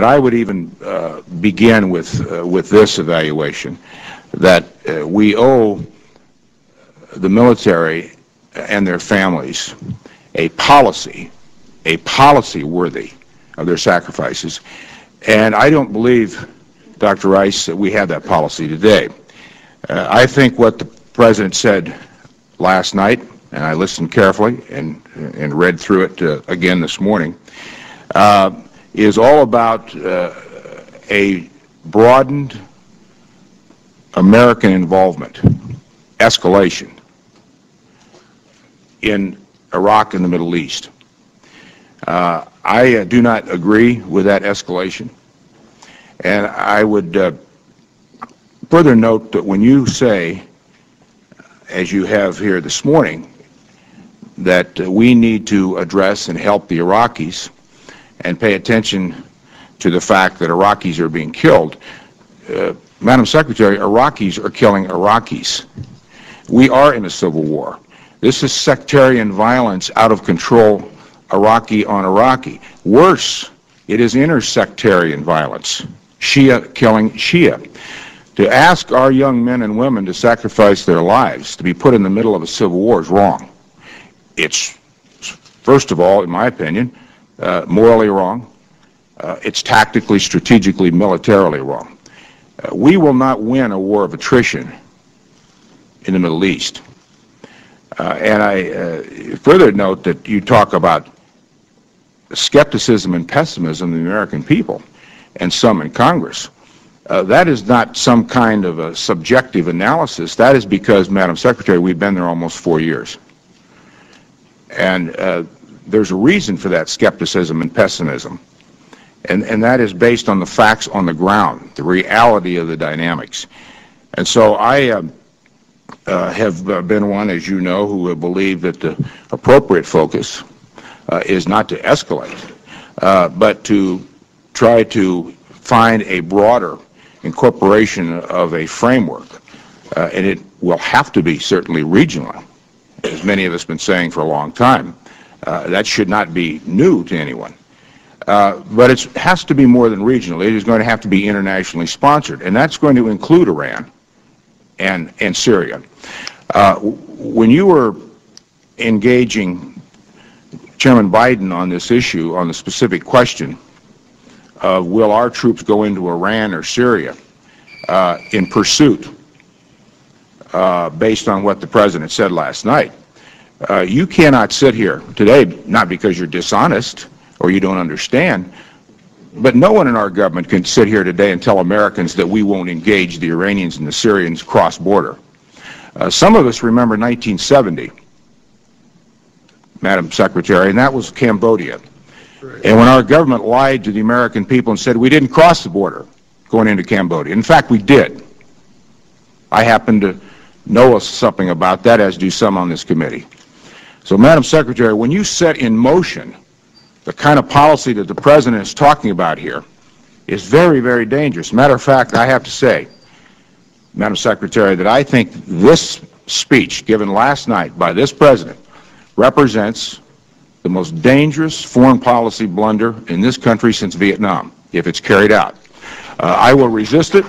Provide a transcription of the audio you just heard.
I would even begin with this evaluation, that we owe the military and their families a policy worthy of their sacrifices. And I don't believe, Dr. Rice, that we have that policy today. I think what the President said last night, and I listened carefully and read through it again this morning, is all about a broadened American involvement, escalation in Iraq and the Middle East. I do not agree with that escalation, and I would further note that when you say, as you have here this morning, that we need to address and help the Iraqis and pay attention to the fact that Iraqis are being killed, Madam Secretary, Iraqis are killing Iraqis. We are in a civil war. This is sectarian violence out of control, Iraqi on Iraqi. Worse, it is intersectarian violence, Shia killing Shia. To ask our young men and women to sacrifice their lives, to be put in the middle of a civil war, is wrong. It's, first of all, in my opinion, morally wrong. It's tactically, strategically, militarily wrong. We will not win a war of attrition in the Middle East. And I further note that you talk about skepticism and pessimism of the American people, and some in Congress. That is not some kind of a subjective analysis. That is because, Madam Secretary, we've been there almost 4 years. And there's a reason for that skepticism and pessimism. And that is based on the facts on the ground, the reality of the dynamics. And so I have been one, as you know, who have believed that the appropriate focus is not to escalate, but to try to find a broader incorporation of a framework. And it will have to be certainly regional, as many of us have been saying for a long time. That should not be new to anyone. But it has to be more than regional. It is going to have to be internationally sponsored, and that's going to include Iran and Syria. When you were engaging Chairman Biden on this issue, on the specific question of will our troops go into Iran or Syria in pursuit, based on what the President said last night, you cannot sit here today, not because you're dishonest or you don't understand, but no one in our government can sit here today and tell Americans that we won't engage the Iranians and the Syrians cross-border. Some of us remember 1970, Madam Secretary, and that was Cambodia. And when our government lied to the American people and said we didn't cross the border going into Cambodia. In fact, we did. I happen to know something about that, as do some on this committee. So, Madam Secretary, when you set in motion the kind of policy that the President is talking about here, is very, very dangerous. Matter of fact, I have to say, Madam Secretary, that I think this speech given last night by this President represents the most dangerous foreign policy blunder in this country since Vietnam, if it's carried out. I will resist it.